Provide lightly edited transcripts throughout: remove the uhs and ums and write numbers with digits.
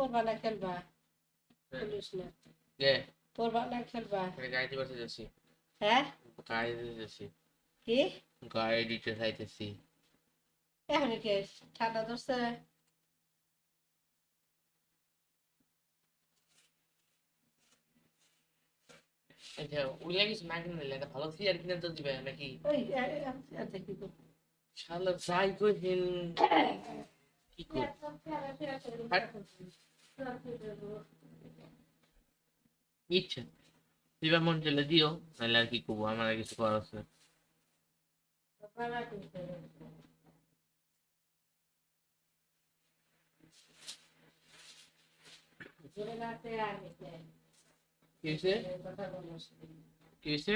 পড়বা না খেলবা পুলিশ না কে পড়বা না খেলবা গাড়ি বসে যাচ্ছি হ্যাঁ গাড়ি দিতে যাচ্ছি কি গাড়ি দিতে চাইতেছি এখন কি ঠান্ডা ধরছে আচ্ছা ওইলা কিছু না কিনে নিলে ভালো সিয়ার কিনে তো দিবে নাকি ওই দেখি তো শালা যাই কইছেন কি কর ইচ্ছা দিবা মন চলে দিও নাহলে আর কি করবো আমার আর কিছু করার আছে কি হয়েছে কি হয়েছে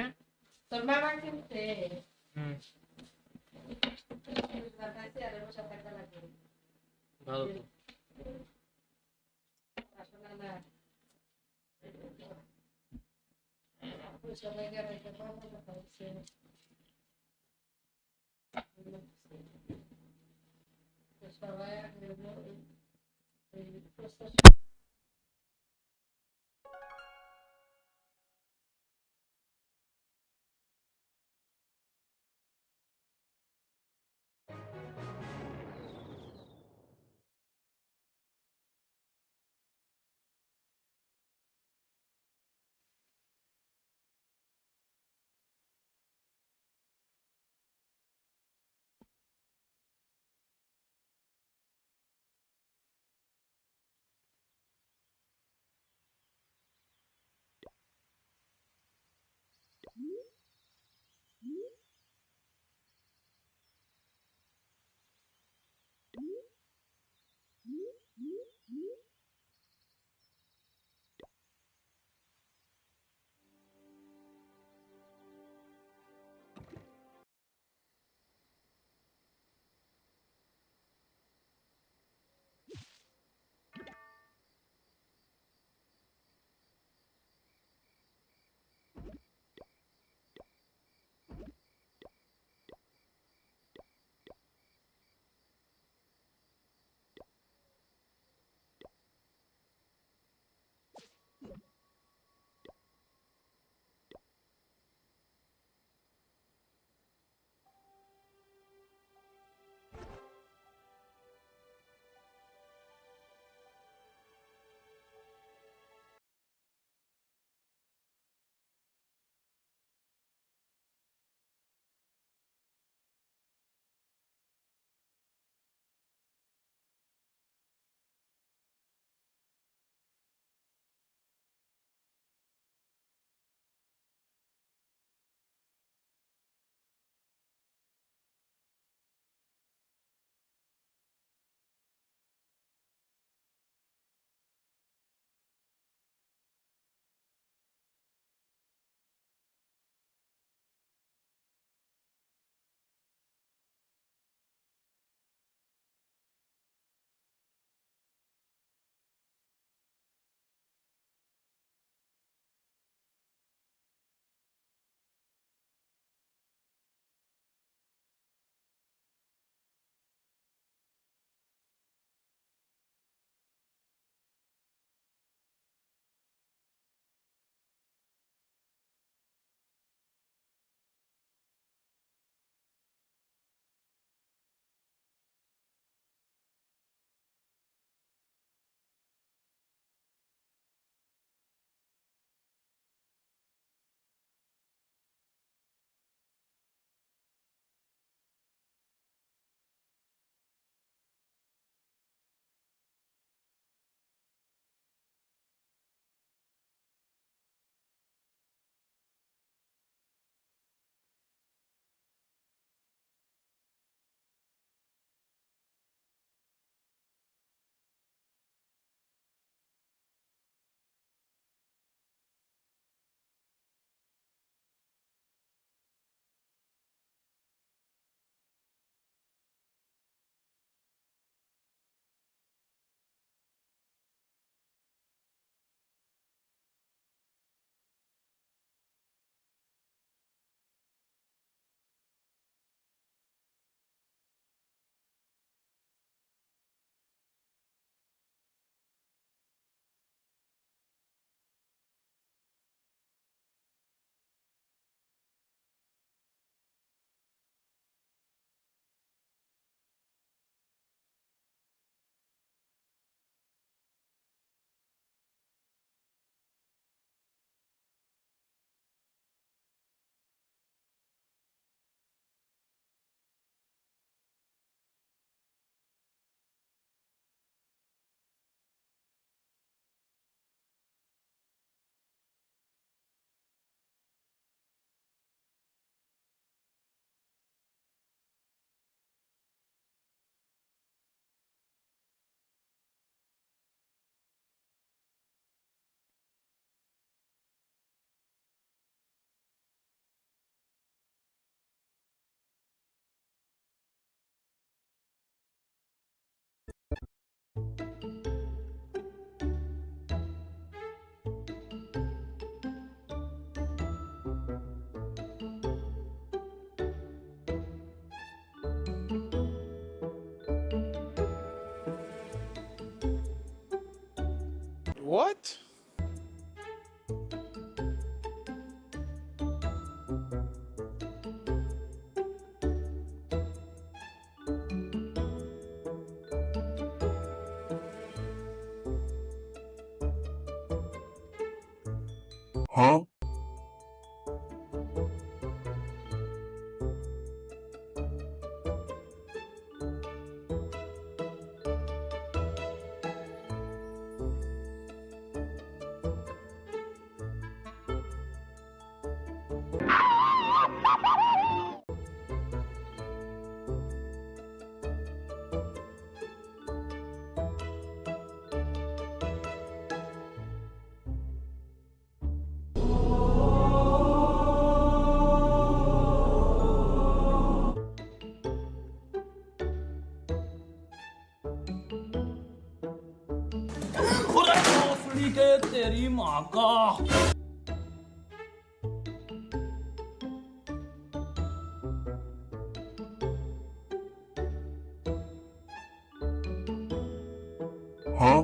তোর মামা কিনতে ভালো তো সবাই What? Huh? तेरी माँ का Huh?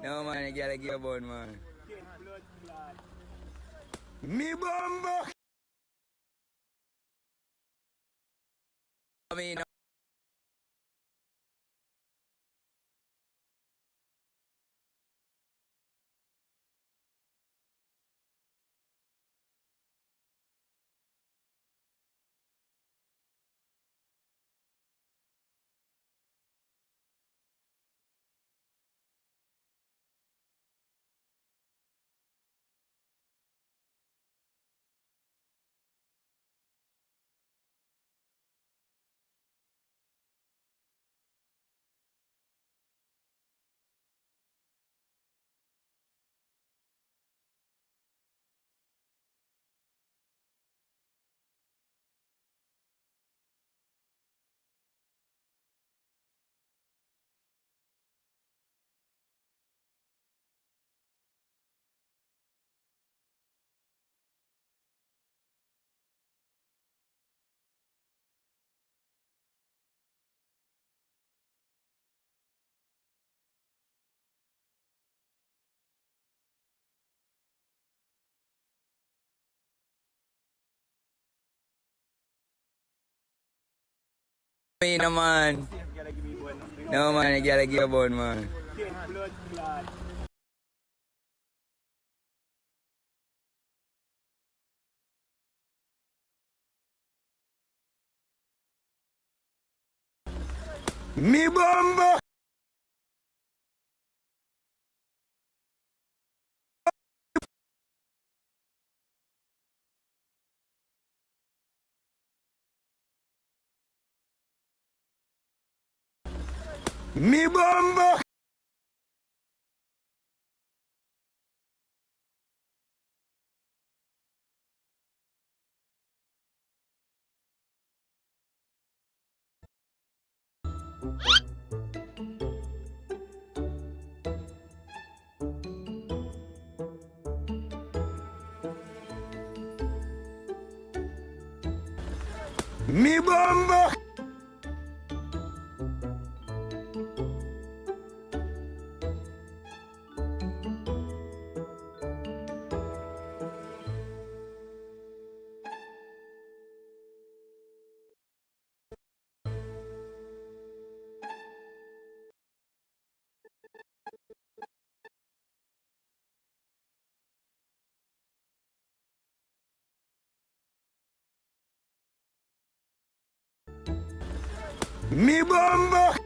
No man, you gotta give about man. Me bumbo. I mean, no man. No man, you gotta give about man. Me bumbo. Me bumbo. Mi bomba! Mi bomba!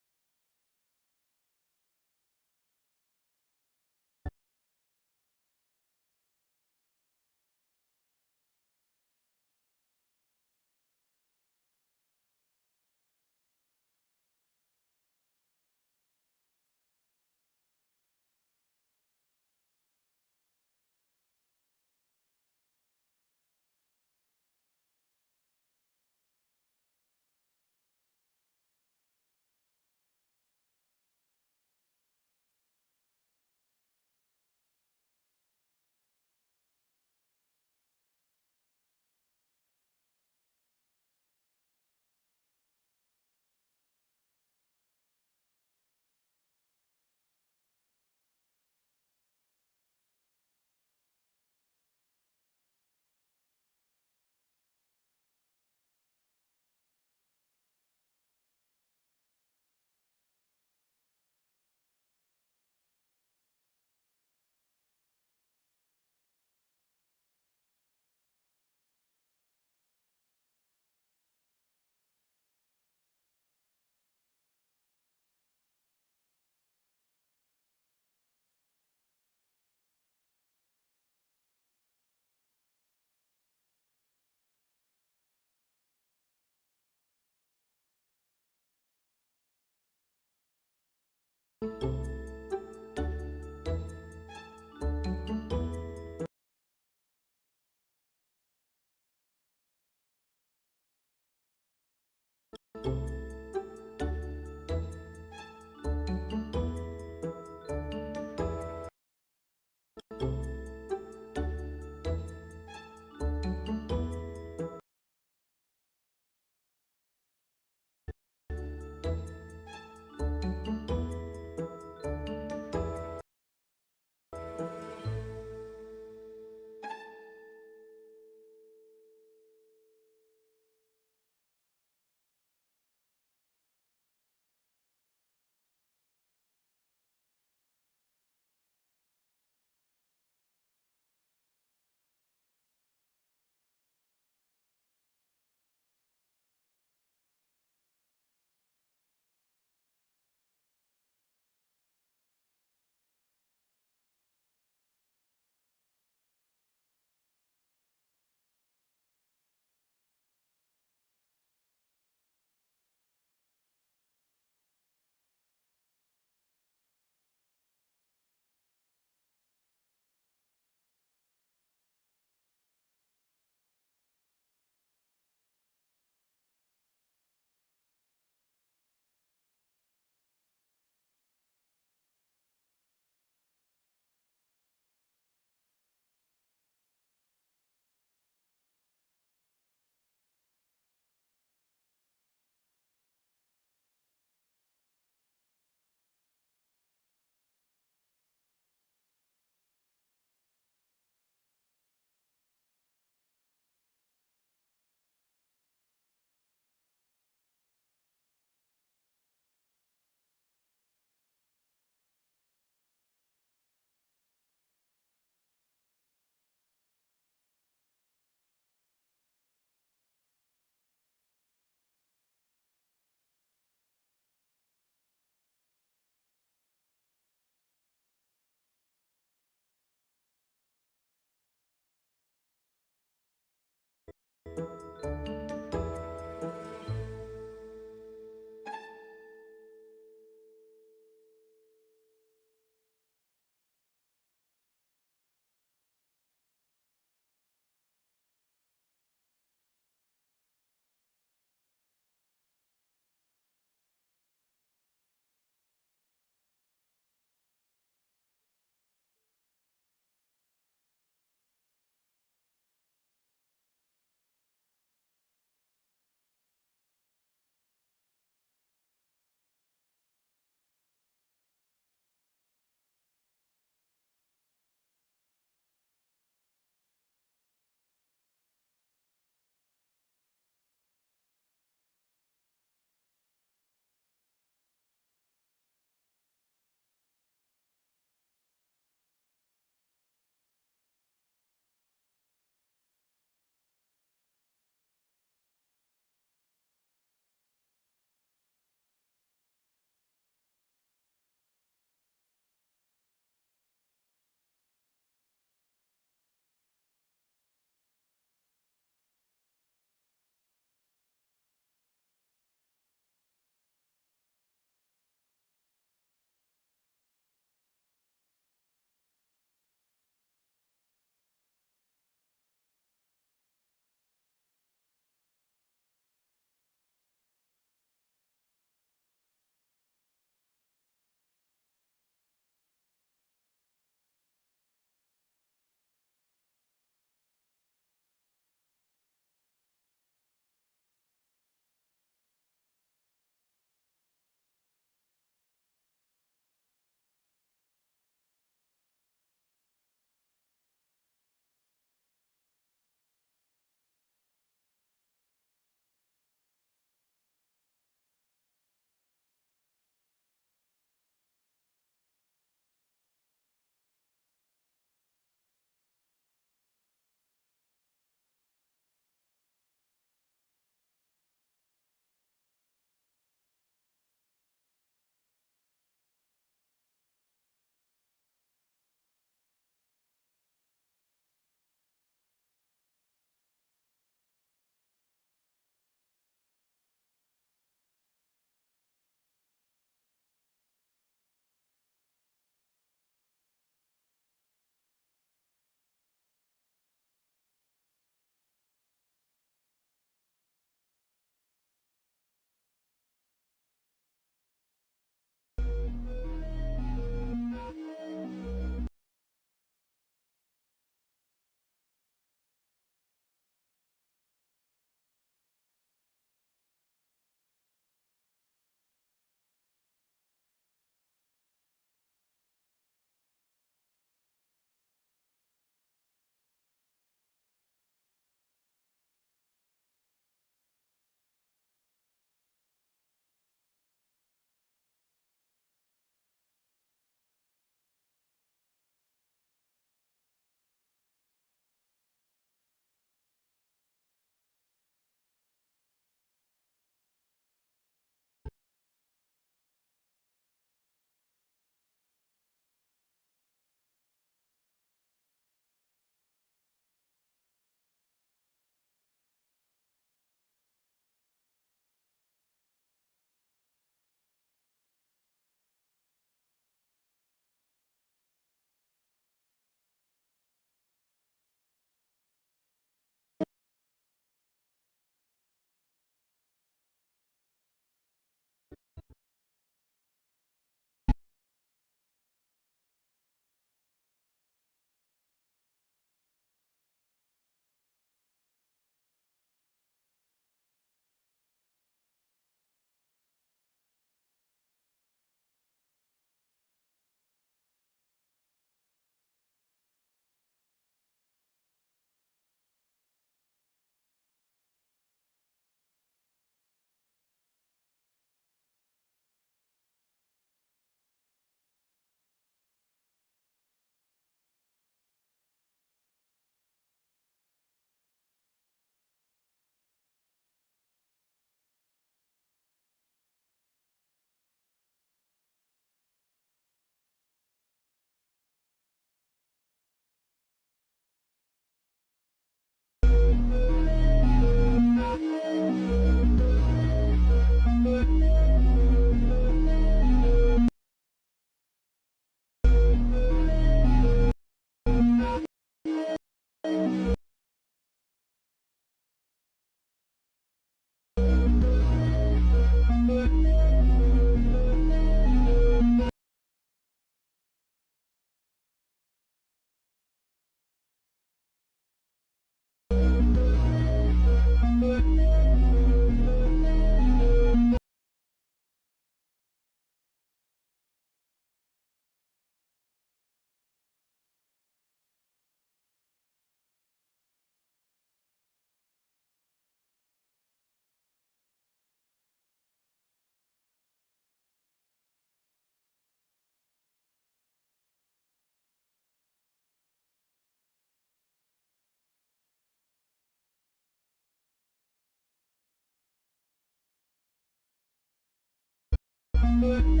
you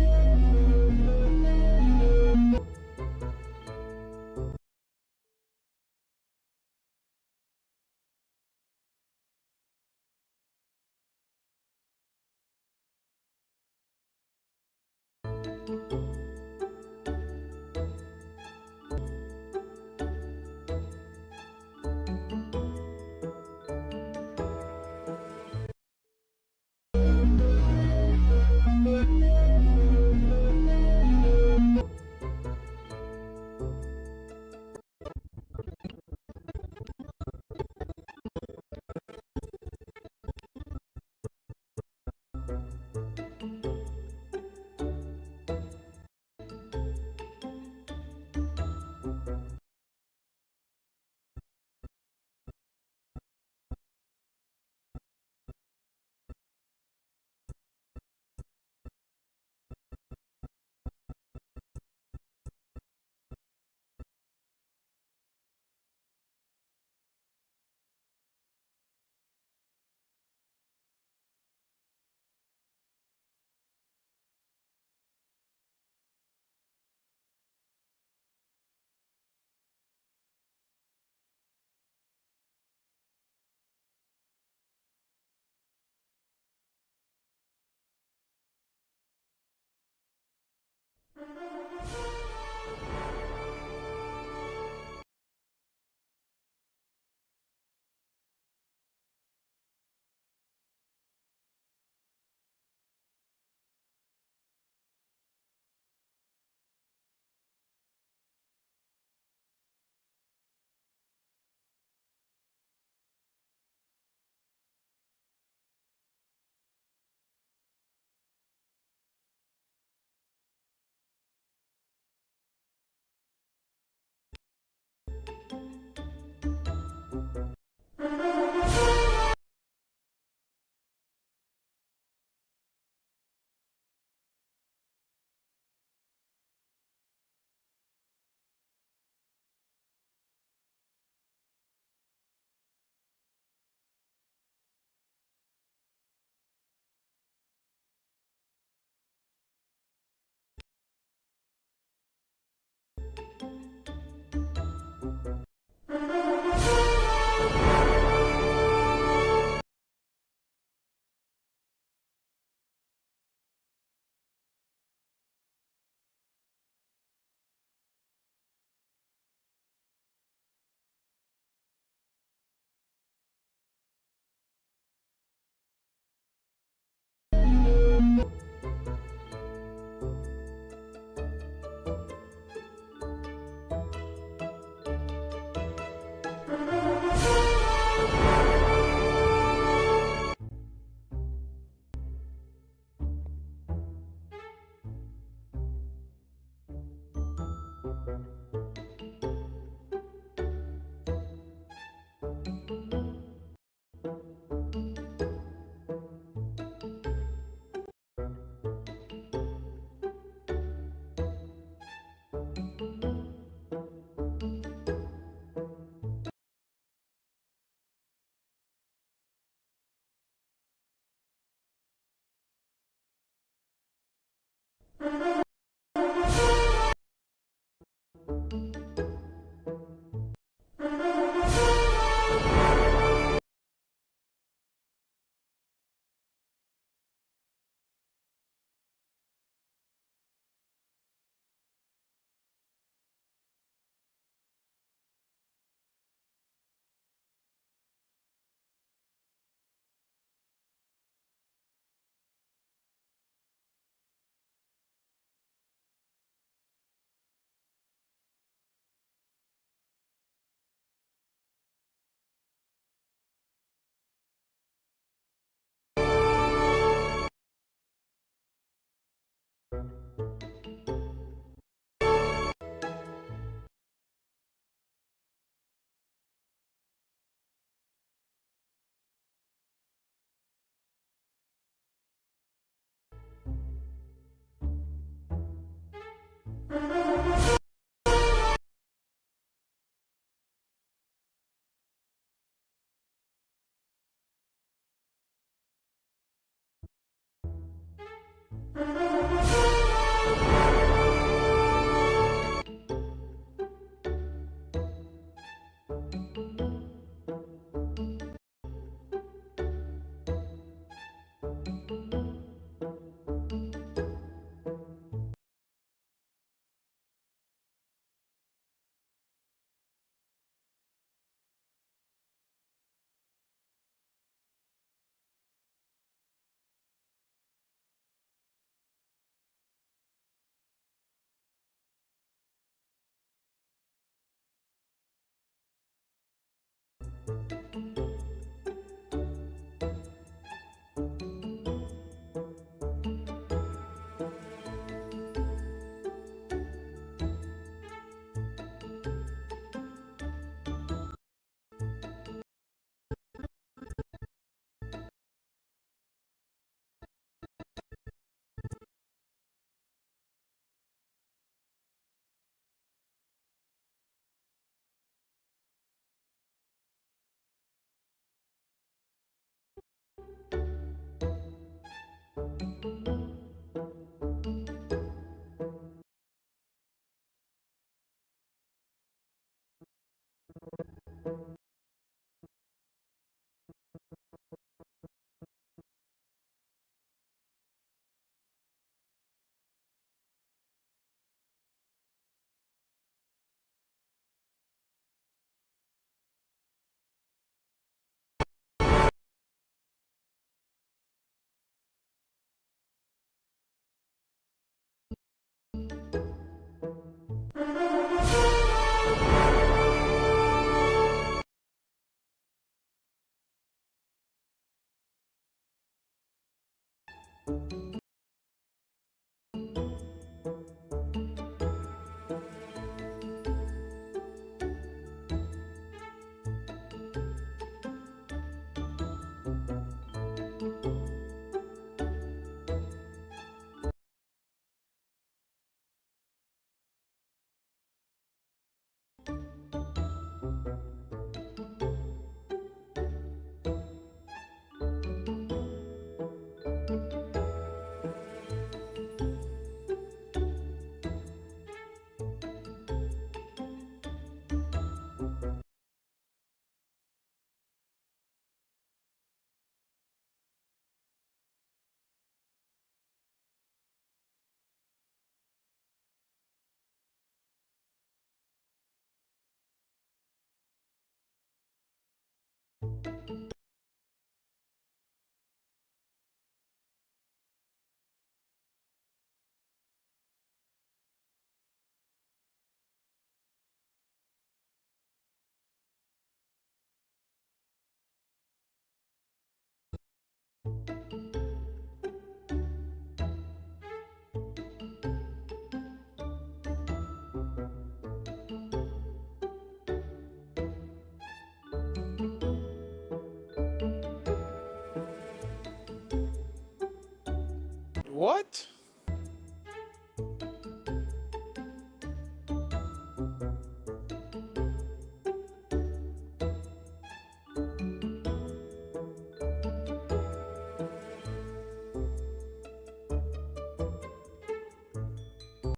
What?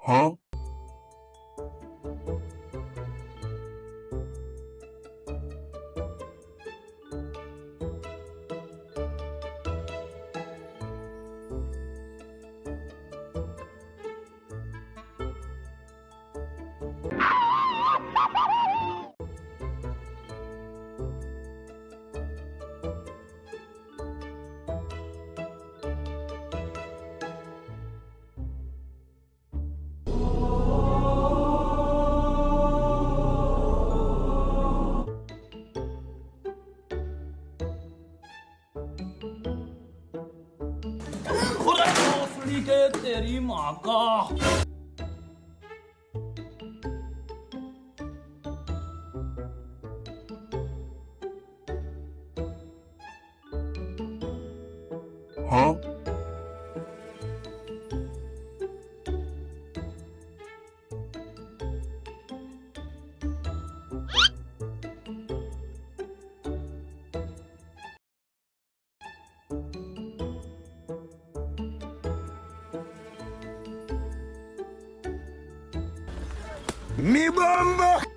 Huh? के तेरी माँ का Huh? Mi bomba!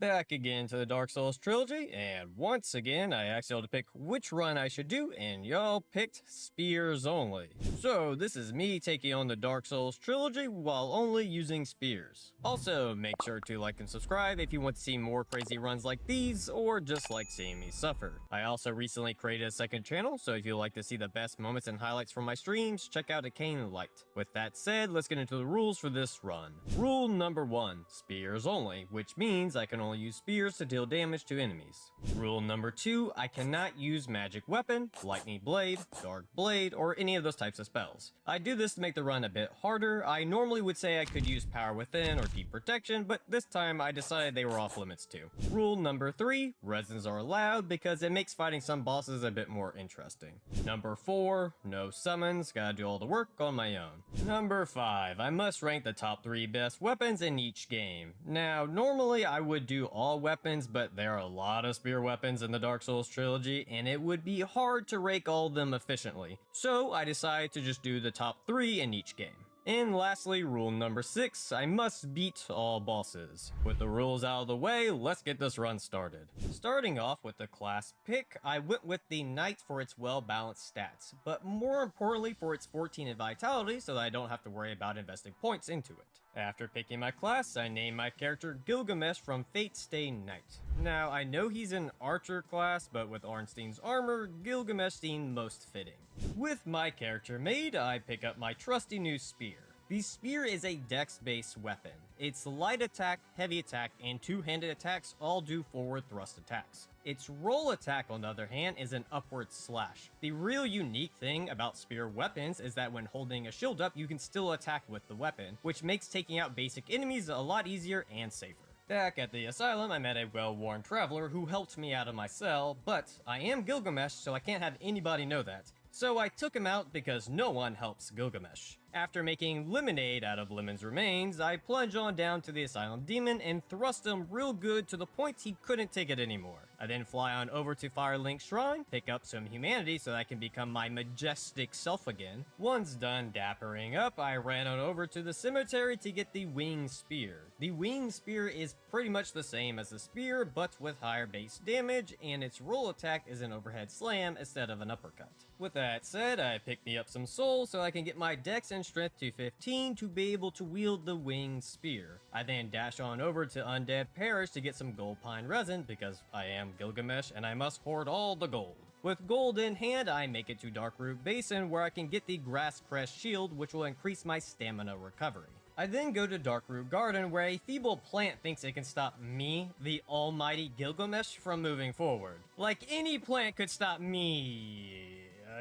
Back again to the Dark Souls trilogy, and once again I asked y'all to pick which run I should do, and y'all picked spears only. So this is me taking on the Dark Souls trilogy while only using spears. Also, make sure to like and subscribe if you want to see more crazy runs like these, or just like seeing me suffer. I also recently created a second channel, so if you'd like to see the best moments and highlights from my streams, check out Arcane Light. With that said, let's get into the rules for this run. Rule number 1, spears only, which means I can only use spears to deal damage to enemies. Rule number 2, I cannot use magic weapon, lightning blade, dark blade, or any of those types of spells. I do this to make the run a bit harder. I normally would say I could use power within or deep protection, but this time I decided they were off limits too. Rule number 3, resins are allowed because it makes fighting some bosses a bit more interesting. Number 4, no summons, gotta do all the work on my own. Number 5, I must rank the top 3 best weapons in each game. Now, normally I would do all weapons, but there are a lot of spear weapons in the Dark Souls trilogy, and it would be hard to rank all of them efficiently. So I decided to just do the top 3 in each game. And lastly, rule number 6, I must beat all bosses. With the rules out of the way, let's get this run started. Starting off with the class pick, I went with the Knight for its well-balanced stats, but more importantly for its 14 in vitality so that I don't have to worry about investing points into it. After picking my class, I named my character Gilgamesh from Fate Stay Knight. Now, I know he's an archer class, but with Ornstein's armor, Gilgamesh seemed most fitting. With my character made, I pick up my trusty new spear. The spear is a dex-based weapon. Its light attack, heavy attack, and two-handed attacks all do forward thrust attacks. Its roll attack, on the other hand, is an upward slash. The real unique thing about spear weapons is that when holding a shield up, you can still attack with the weapon, which makes taking out basic enemies a lot easier and safer. Back at the asylum, I met a well-worn traveler who helped me out of my cell, but I am Gilgamesh, so I can't have anybody know that. So I took him out because no one helps Gilgamesh. After making lemonade out of Lemon's remains, I plunge on down to the asylum demon and thrust him real good to the point he couldn't take it anymore. I then fly on over to Firelink Shrine, pick up some humanity so that I can become my majestic self again. Once done dappering up, I ran on over to the cemetery to get the Winged Spear. The Winged Spear is pretty much the same as the spear, but with higher base damage, and its roll attack is an overhead slam instead of an uppercut. With that said, I picked me up some souls so I can get my dex and strength to 15 to be able to wield the Winged Spear. I then dash on over to Undead Parish to get some gold pine resin because I am Gilgamesh and I must hoard all the gold. With gold in hand, I make it to Darkroot Basin where I can get the Grass Crest Shield, which will increase my stamina recovery. I then go to Darkroot Garden where a feeble plant thinks it can stop me, the almighty Gilgamesh, from moving forward. Like any plant could stop me.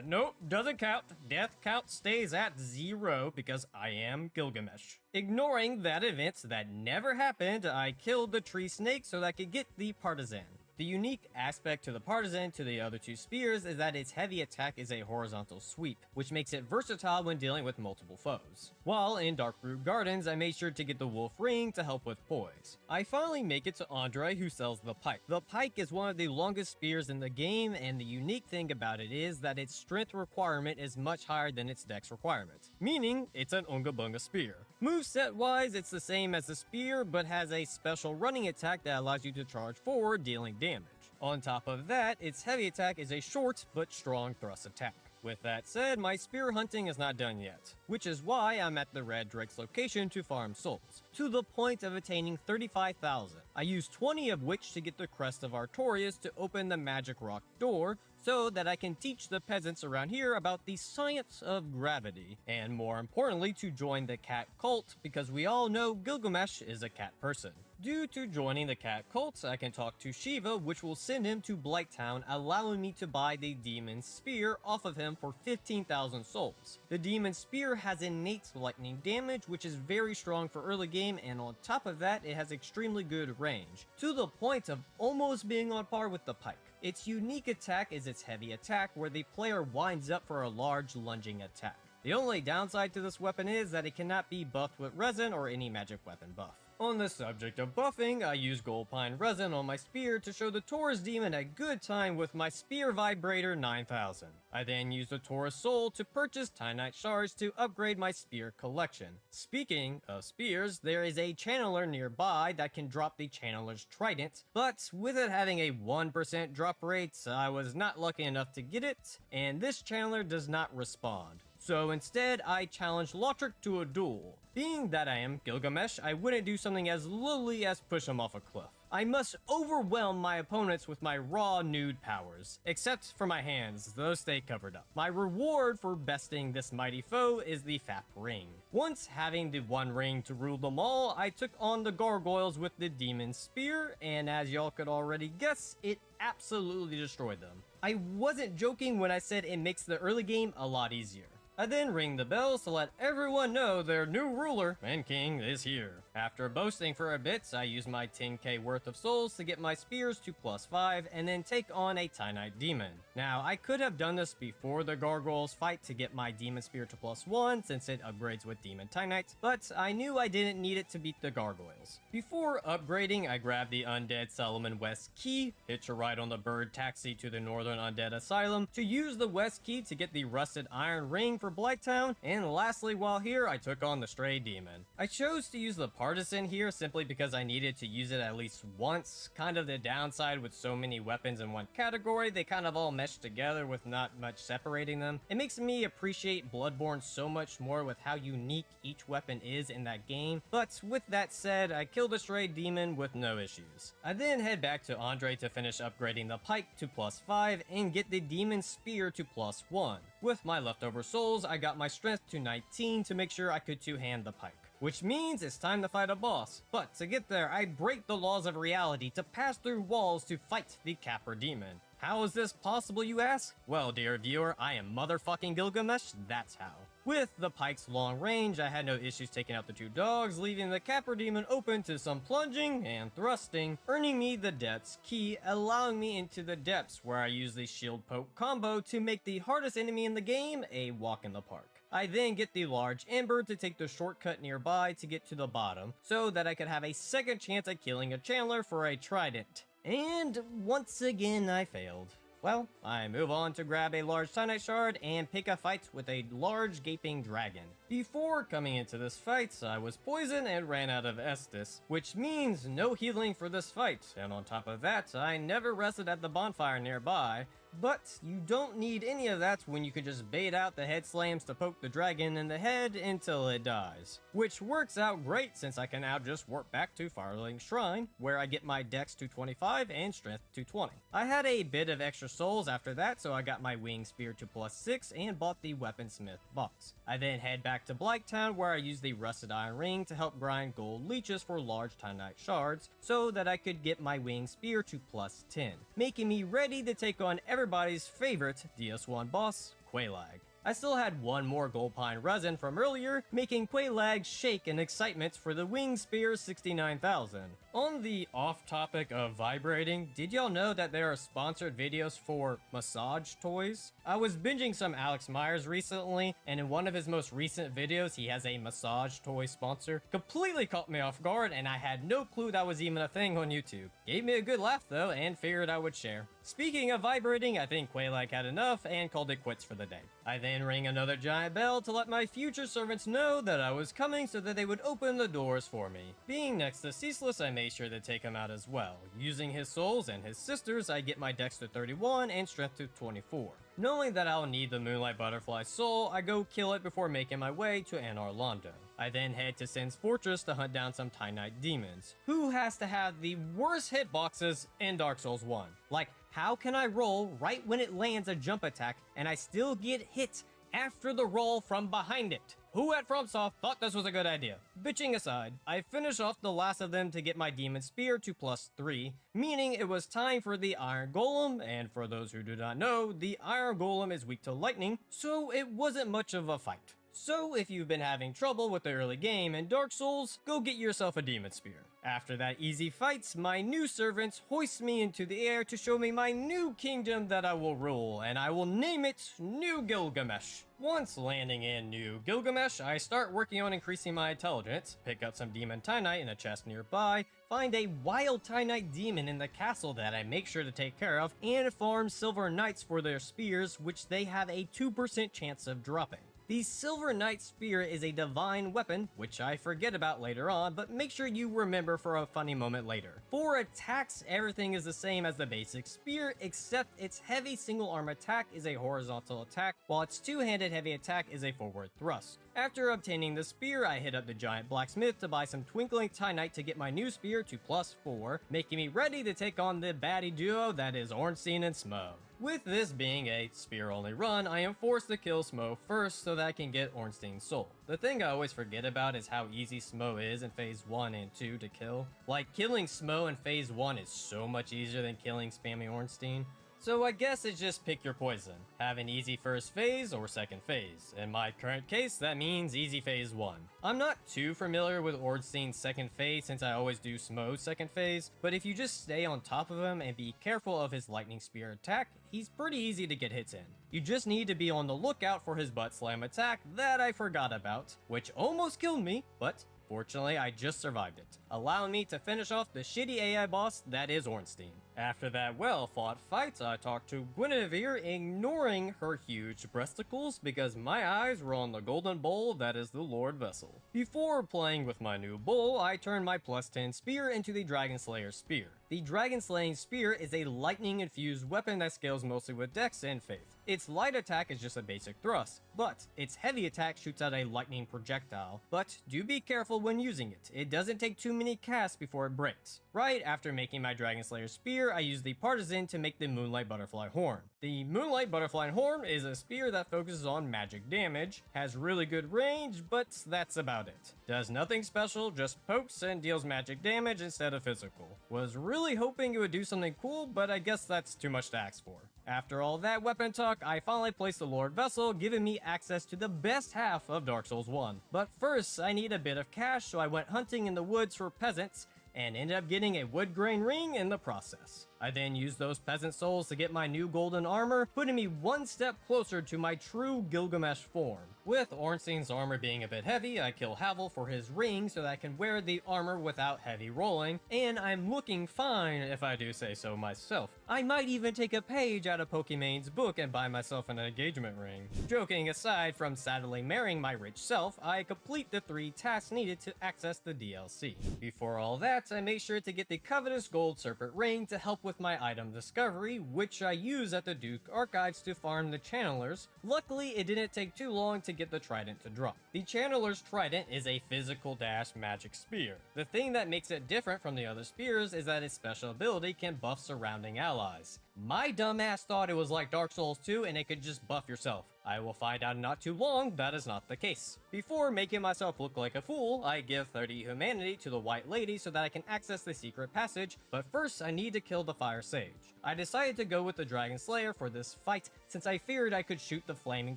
Nope, doesn't count. Death count stays at 0 because I am Gilgamesh. Ignoring that event that never happened, I killed the tree snake so that I could get the partisan. The unique aspect to the partisan to the other two spears is that its heavy attack is a horizontal sweep, which makes it versatile when dealing with multiple foes. While in Darkroot Gardens, I made sure to get the wolf ring to help with poise. I finally make it to Andre, who sells the pike. The pike is one of the longest spears in the game, and the unique thing about it is that its strength requirement is much higher than its dex requirement, meaning it's an Unga Bunga spear. Moveset wise, it's the same as the spear, but has a special running attack that allows you to charge forward, dealing damage. On top of that, its heavy attack is a short but strong thrust attack. With that said, my spear hunting is not done yet, which is why I'm at the Red Drake's location to farm souls, to the point of attaining 35,000. I used 20 of which to get the Crest of Artorias to open the magic rock door, so that I can teach the peasants around here about the science of gravity, and more importantly to join the cat cult, because we all know Gilgamesh is a cat person. Due to joining the cat cult, I can talk to Shiva, which will send him to Blighttown, allowing me to buy the Demon Spear off of him for 15,000 souls. The Demon Spear has innate lightning damage, which is very strong for early game, and on top of that, it has extremely good range, to the point of almost being on par with the pike. Its unique attack is its heavy attack, where the player winds up for a large lunging attack. The only downside to this weapon is that it cannot be buffed with resin or any magic weapon buff. On the subject of buffing, I used gold pine resin on my spear to show the Taurus demon a good time with my spear vibrator 9000. I then used the Taurus soul to purchase Titanite shards to upgrade my spear collection. Speaking of spears, there is a channeler nearby that can drop the channeler's trident, but with it having a 1% drop rate, I was not lucky enough to get it, and this channeler does not respond. So instead, I challenged Lotric to a duel. Being that I am Gilgamesh, I wouldn't do something as lowly as push him off a cliff. I must overwhelm my opponents with my raw nude powers, except for my hands, those stay covered up. My reward for besting this mighty foe is the Fap Ring. Once having the one ring to rule them all, I took on the gargoyles with the demon spear, and as y'all could already guess, it absolutely destroyed them. I wasn't joking when I said it makes the early game a lot easier. I then ring the bells to let everyone know their new ruler and king is here. After boasting for a bit, I use my 10k worth of souls to get my spears to +5 and then take on a Titanite demon. Now, I could have done this before the gargoyles fight to get my demon spear to +1 since it upgrades with demon Titanite, but I knew I didn't need it to beat the gargoyles. Before upgrading, I grabbed the Undead Solomon West Key, hitch a ride on the bird taxi to the Northern Undead Asylum to use the West Key to get the rusted iron ring for Blighttown, and lastly while here I took on the Stray Demon. I chose to use the Partisan here simply because I needed to use it at least once. Kind of the downside with so many weapons in one category, they kind of all mesh together with not much separating them. It makes me appreciate Bloodborne so much more with how unique each weapon is in that game, but with that said, I killed the Stray Demon with no issues. I then head back to Andre to finish upgrading the pike to +5 and get the Demon Spear to +1. With my leftover souls, I got my strength to 19 to make sure I could two-hand the pike. Which means it's time to fight a boss. But to get there, I break the laws of reality to pass through walls to fight the Capper Demon. How is this possible, you ask? Well, dear viewer, I am motherfucking Gilgamesh, that's how. With the pike's long range, I had no issues taking out the two dogs, leaving the Capper Demon open to some plunging and thrusting, earning me the Depths key, allowing me into the depths where I use the shield poke combo to make the hardest enemy in the game a walk in the park. I then get the large ember to take the shortcut nearby to get to the bottom, so that I could have a second chance at killing a Chandler for a trident. And once again I failed. Well, I move on to grab a large Titanite shard and pick a fight with a large gaping dragon. Before coming into this fight, I was poisoned and ran out of Estus, which means no healing for this fight, and on top of that, I never rested at the bonfire nearby. But you don't need any of that when you can just bait out the head slams to poke the dragon in the head until it dies. Which works out great since I can now just warp back to Firelink Shrine, where I get my dex to 25 and strength to 20. I had a bit of extra souls after that, so I got my wing spear to +6 and bought the weaponsmith box. I then head back to Blighttown where I used the rusted iron ring to help grind gold leeches for large Titanite shards, so that I could get my wing spear to +10, making me ready to take on everybody's favorite DS1 boss, Quelaag. I still had one more gold pine resin from earlier, making Quelaag shake in excitement for the Wing Spear 69,000. On the off topic of vibrating, did y'all know that there are sponsored videos for massage toys? I was binging some Alex Myers recently, and in one of his most recent videos, he has a massage toy sponsor. Completely caught me off guard, and I had no clue that was even a thing on YouTube. Gave me a good laugh though, and figured I would share. Speaking of vibrating, I think Quelaag had enough and called it quits for the day. I then rang another giant bell to let my future servants know that I was coming so that they would open the doors for me. Being next to Ceaseless, I made sure to take him out as well. Using his souls and his sisters, I get my dex to 31 and strength to 24. Knowing that I'll need the Moonlight Butterfly soul, I go kill it before making my way to Anor Londo. I then head to Sin's Fortress to hunt down some Titanite demons, who has to have the worst hitboxes in Dark Souls 1. Like, how can I roll right when it lands a jump attack and I still get hit after the roll from behind it? Who at FromSoft thought this was a good idea? Bitching aside, I finish off the last of them to get my Demon Spear to +3, meaning it was time for the Iron Golem, and for those who do not know, the Iron Golem is weak to lightning, so it wasn't much of a fight. So if you've been having trouble with the early game in Dark Souls, go get yourself a Demon Spear. After that easy fight, my new servant hoists me into the air to show me my new kingdom that I will rule, and I will name it New Gilgamesh. Once landing in New Gilgamesh, I start working on increasing my intelligence, pick up some demon Titanite in a chest nearby, find a wild Titanite demon in the castle that I make sure to take care of, and farm Silver Knights for their spears, which they have a 2% chance of dropping. The Silver Knight Spear is a divine weapon, which I forget about later on, but make sure you remember for a funny moment later. For attacks, everything is the same as the basic spear, except its heavy single arm attack is a horizontal attack, while its two-handed heavy attack is a forward thrust. After obtaining the spear, I hit up the giant blacksmith to buy some twinkling Titanite to get my new spear to +4, making me ready to take on the baddie duo that is Ornstein and Smo. With this being a spear-only run, I am forced to kill Smo first so that I can get Ornstein's soul. The thing I always forget about is how easy Smo is in Phase 1 and 2 to kill. Like, killing Smo in Phase 1 is so much easier than killing spammy Ornstein. So I guess it's just pick your poison. Have an easy first phase or second phase. In my current case, that means easy phase 1. I'm not too familiar with Ornstein's second phase since I always do Smo's second phase, but if you just stay on top of him and be careful of his lightning spear attack, he's pretty easy to get hits in. You just need to be on the lookout for his butt slam attack that I forgot about, which almost killed me, but fortunately, I just survived it, allowing me to finish off the shitty AI boss that is Ornstein. After that well-fought fight, I talked to Guinevere, ignoring her huge breasticles because my eyes were on the golden bowl that is the Lord Vessel. Before playing with my new bowl, I turned my +10 spear into the Dragon Slayer Spear. The Dragon Slaying Spear is a lightning-infused weapon that scales mostly with Dex and Faith. Its light attack is just a basic thrust, but its heavy attack shoots out a lightning projectile. But do be careful when using it. It doesn't take too many casts before it breaks. Right after making my Dragon Slayer Spear, I use the Partisan to make the Moonlight Butterfly Horn. The Moonlight Butterfly Horn is a spear that focuses on magic damage, has really good range, but that's about it. Does nothing special, just pokes and deals magic damage instead of physical. Was really hoping it would do something cool, but I guess that's too much to ask for. After all that weapon talk, I finally placed the Lord Vessel, giving me access to the best half of Dark Souls 1. But first, I need a bit of cash, so I went hunting in the woods for peasants, and ended up getting a wood grain ring in the process. I then used those peasant souls to get my new golden armor, putting me one step closer to my true Gilgamesh form. With Ornstein's armor being a bit heavy, I kill Havel for his ring so that I can wear the armor without heavy rolling, and I'm looking fine if I do say so myself. I might even take a page out of Pokemon's book and buy myself an engagement ring. Joking aside from sadly marrying my rich self, I complete the 3 tasks needed to access the DLC. Before all that, I make sure to get the covetous gold serpent ring to help with my item discovery, which I use at the Duke Archives to farm the channelers. Luckily, it didn't take too long to get the trident to drop. The channeler's trident is a physical dash magic spear. The thing that makes it different from the other spears is that its special ability can buff surrounding allies. My dumbass thought it was like Dark Souls 2 and it could just buff yourself. I will find out in not too long that is not the case. Before making myself look like a fool, I give 30 humanity to the White Lady so that I can access the secret passage, but first I need to kill the Fire Sage. I decided to go with the Dragon Slayer for this fight since I feared I could shoot the flaming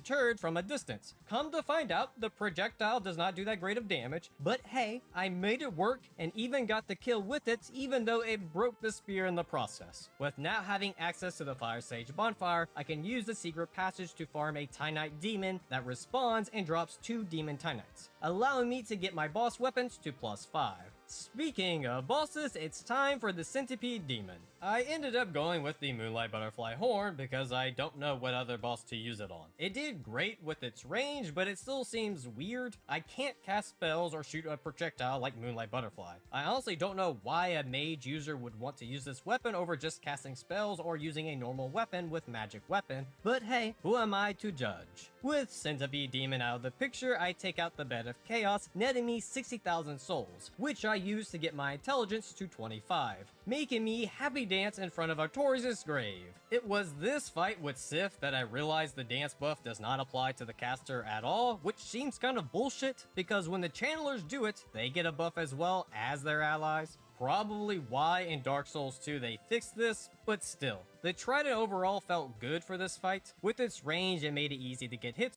turd from a distance. Come to find out, the projectile does not do that great of damage, but hey, I made it work and even got the kill with it even though it broke the spear in the process. With now having access to the Fire Sage bonfire, I can use the secret passage to farm a Titanite demon that respawns and drops 2 demon Titanites, allowing me to get my boss weapons to +5. Speaking of bosses, it's time for the Centipede Demon. I ended up going with the Moonlight Butterfly Horn because I don't know what other boss to use it on. It did great with its range, but it still seems weird. I can't cast spells or shoot a projectile like Moonlight Butterfly. I honestly don't know why a mage user would want to use this weapon over just casting spells or using a normal weapon with magic weapon, but hey, who am I to judge? With Centipede Demon out of the picture, I take out the Bed of Chaos, netting me 60,000 souls, which I use to get my intelligence to 25, making me happy dance in front of Artorias' grave. It was this fight with Sif that I realized the dance buff does not apply to the caster at all, which seems kind of bullshit, because when the channelers do it, they get a buff as well as their allies. Probably why in Dark Souls 2 they fixed this, but still. The Trident overall felt good for this fight. With its range, it made it easy to get hits